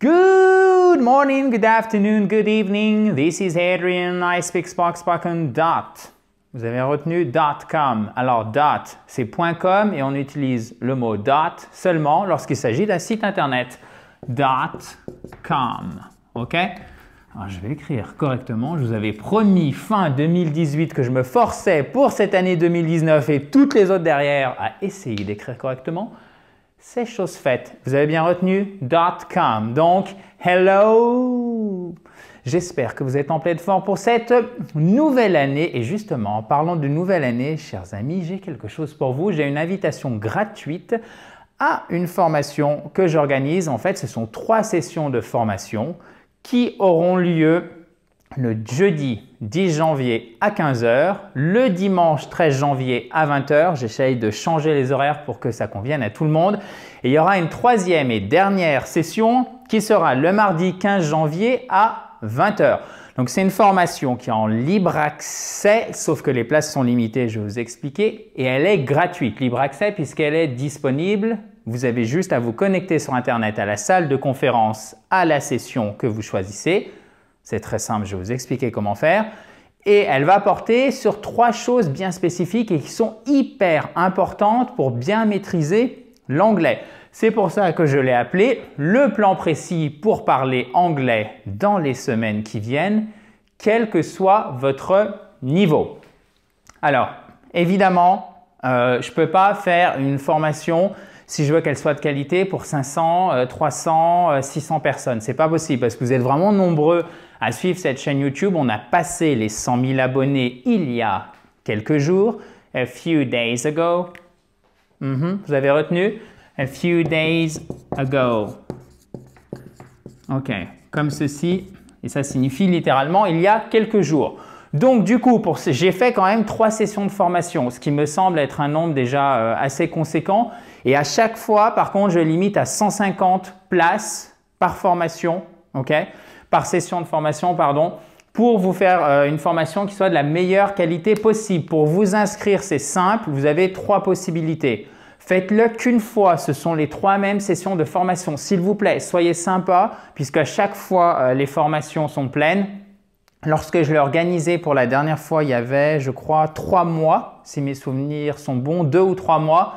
Good morning, good afternoon, good evening. This is Adrian. I speak spoken dot. Vous avez retenu .com. Alors dot, c'est .com et on utilise le mot dot seulement lorsqu'il s'agit d'un site internet. .com. OK? Alors je vais écrire correctement. Je vous avais promis fin 2018 que je me forçais pour cette année 2019 et toutes les autres derrière à essayer d'écrire correctement. C'est chose faite. Vous avez bien retenu .com. Donc, hello! J'espère que vous êtes en pleine forme pour cette nouvelle année. Et justement, en parlant de nouvelle année, chers amis, j'ai quelque chose pour vous. J'ai une invitation gratuite à une formation que j'organise. En fait, ce sont 3 sessions de formation qui auront lieu le jeudi 10 janvier à 15 h, le dimanche 13 janvier à 20 h. J'essaye de changer les horaires pour que ça convienne à tout le monde. Et il y aura une 3e et dernière session qui sera le mardi 15 janvier à 20 h. Donc, c'est une formation qui est en libre accès, sauf que les places sont limitées, je vais vous expliquer. Et elle est gratuite, libre accès, puisqu'elle est disponible. Vous avez juste à vous connecter sur Internet à la salle de conférence, à la session que vous choisissez. C'est très simple, je vais vous expliquer comment faire. Et elle va porter sur 3 choses bien spécifiques et qui sont hyper importantes pour bien maîtriser l'anglais. C'est pour ça que je l'ai appelé le plan précis pour parler anglais dans les semaines qui viennent, quel que soit votre niveau. Alors, évidemment, je ne peux pas faire une formation si je veux qu'elle soit de qualité pour 500, 300, 600 personnes. Ce n'est pas possible parce que vous êtes vraiment nombreux à suivre cette chaîne YouTube. On a passé les 100 000 abonnés il y a quelques jours. A few days ago. Vous avez retenu? A few days ago. OK, comme ceci. Et ça signifie littéralement il y a quelques jours. Donc du coup, j'ai fait quand même 3 sessions de formation, ce qui me semble être un nombre déjà assez conséquent. Et à chaque fois, par contre, je limite à 150 places par formation, OK? Par session de formation, pardon, pour vous faire une formation qui soit de la meilleure qualité possible. Pour vous inscrire, c'est simple, vous avez 3 possibilités. Faites-le qu'une fois, ce sont les 3 mêmes sessions de formation. S'il vous plaît, soyez sympa, puisqu'à chaque fois, les formations sont pleines. Lorsque je l'ai organisé pour la dernière fois, il y avait, je crois, 3 mois, si mes souvenirs sont bons, 2 ou 3 mois.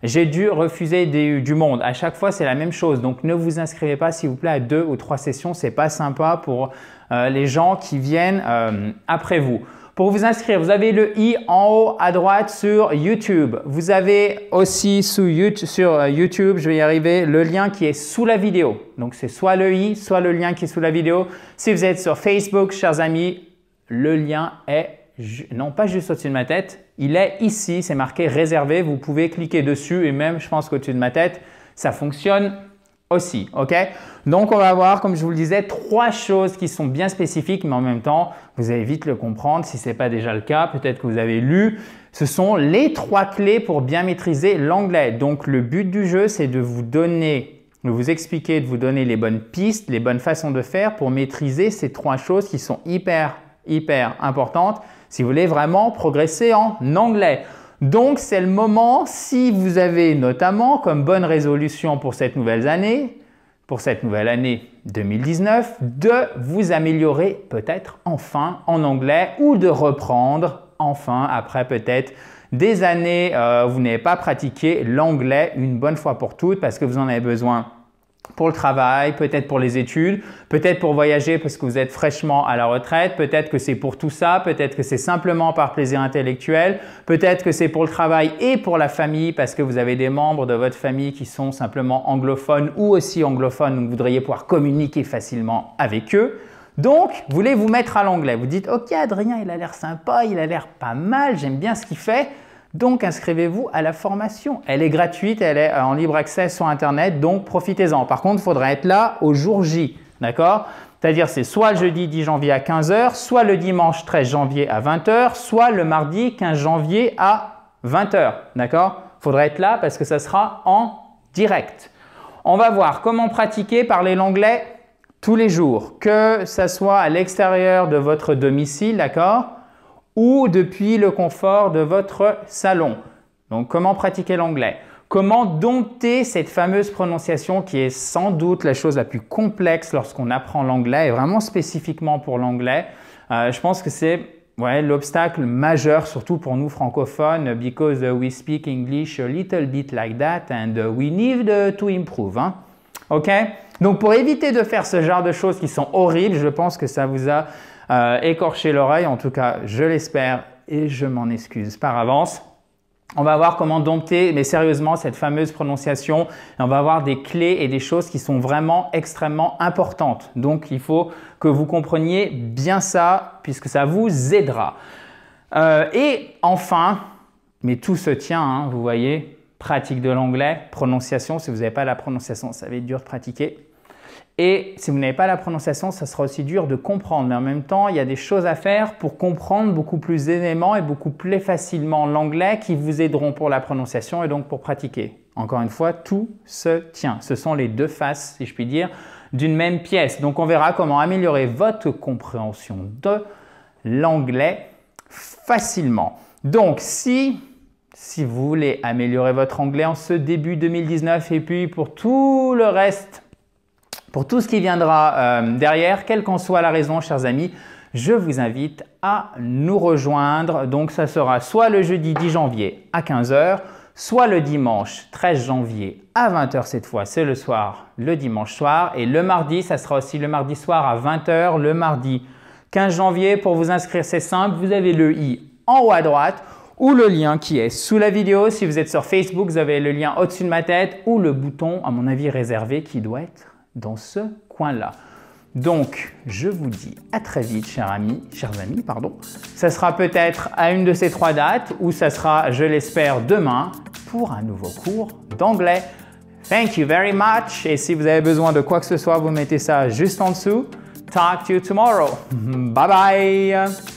J'ai dû refuser du monde. À chaque fois, c'est la même chose. Donc, ne vous inscrivez pas, s'il vous plaît, à 2 ou 3 sessions. Ce n'est pas sympa pour les gens qui viennent après vous. Pour vous inscrire, vous avez le i en haut à droite sur YouTube. Vous avez aussi sur YouTube, je vais y arriver, le lien qui est sous la vidéo. Donc, c'est soit le i, soit le lien qui est sous la vidéo. Si vous êtes sur Facebook, chers amis, le lien est non pas juste au-dessus de ma tête, il est ici, c'est marqué réservé. Vous pouvez cliquer dessus et même, je pense qu'au-dessus de ma tête, ça fonctionne aussi. OK? Donc, on va voir, comme je vous le disais, 3 choses qui sont bien spécifiques, mais en même temps, vous allez vite le comprendre. Si ce n'est pas déjà le cas, peut-être que vous avez lu. Ce sont les 3 clés pour bien maîtriser l'anglais. Donc, le but du jeu, c'est de vous donner, de vous expliquer, de vous donner les bonnes pistes, les bonnes façons de faire pour maîtriser ces 3 choses qui sont hyper importantes si vous voulez vraiment progresser en anglais. Donc, c'est le moment, si vous avez notamment comme bonne résolution pour cette nouvelle année 2019, de vous améliorer peut-être enfin en anglais ou de reprendre enfin après peut-être des années où vous n'avez pas pratiqué l'anglais une bonne fois pour toutes parce que vous en avez besoin pour le travail, peut-être pour les études, peut-être pour voyager parce que vous êtes fraîchement à la retraite, peut-être que c'est pour tout ça, peut-être que c'est simplement par plaisir intellectuel, peut-être que c'est pour le travail et pour la famille parce que vous avez des membres de votre famille qui sont simplement anglophones ou aussi anglophones, donc vous voudriez pouvoir communiquer facilement avec eux. Donc, vous voulez vous mettre à l'anglais. Vous dites « Ok, Adrien, il a l'air sympa, il a l'air pas mal, j'aime bien ce qu'il fait ». Donc, inscrivez-vous à la formation. Elle est gratuite, elle est en libre accès sur Internet, donc profitez-en. Par contre, il faudra être là au jour J, d'accord? C'est-à-dire, c'est soit le jeudi 10 janvier à 15 h, soit le dimanche 13 janvier à 20 h, soit le mardi 15 janvier à 20 h, d'accord? Il faudra être là parce que ça sera en direct. On va voir comment pratiquer, parler l'anglais tous les jours, que ça soit à l'extérieur de votre domicile, d'accord? Ou depuis le confort de votre salon. Donc, comment pratiquer l'anglais? Comment dompter cette fameuse prononciation qui est sans doute la chose la plus complexe lorsqu'on apprend l'anglais et vraiment spécifiquement pour l'anglais. Je pense que c'est l'obstacle majeur, surtout pour nous francophones, because we speak English a little bit like that and we need to improve. Hein? OK? Donc, pour éviter de faire ce genre de choses qui sont horribles, je pense que ça vous a écorché l'oreille. En tout cas, je l'espère et je m'en excuse par avance. On va voir comment dompter, mais sérieusement, cette fameuse prononciation. Et on va voir des clés et des choses qui sont vraiment extrêmement importantes. Donc, il faut que vous compreniez bien ça, puisque ça vous aidera. Et enfin, mais tout se tient, hein, vous voyez, pratique de l'anglais, prononciation. Si vous n'avez pas la prononciation, ça va être dur de pratiquer. Et si vous n'avez pas la prononciation, ça sera aussi dur de comprendre. Mais en même temps, il y a des choses à faire pour comprendre beaucoup plus aisément et beaucoup plus facilement l'anglais qui vous aideront pour la prononciation et donc pour pratiquer. Encore une fois, tout se tient. Ce sont les deux faces, si je puis dire, d'une même pièce. Donc, on verra comment améliorer votre compréhension de l'anglais facilement. Donc, si vous voulez améliorer votre anglais en ce début 2019 et puis pour tout le reste, pour tout ce qui viendra derrière, quelle qu'en soit la raison, chers amis, je vous invite à nous rejoindre. Donc, ça sera soit le jeudi 10 janvier à 15 h, soit le dimanche 13 janvier à 20 h cette fois, c'est le soir, le dimanche soir. Et le mardi, ça sera aussi le mardi soir à 20 h, le mardi 15 janvier. Pour vous inscrire, c'est simple, vous avez le i en haut à droite ou le lien qui est sous la vidéo. Si vous êtes sur Facebook, vous avez le lien au-dessus de ma tête ou le bouton, à mon avis, réservé qui doit être dans ce coin-là. Donc, je vous dis à très vite, chers amis. Ça sera peut-être à une de ces trois dates ou ça sera, je l'espère, demain pour un nouveau cours d'anglais. Thank you very much. Et si vous avez besoin de quoi que ce soit, vous mettez ça juste en dessous. Talk to you tomorrow. Bye bye.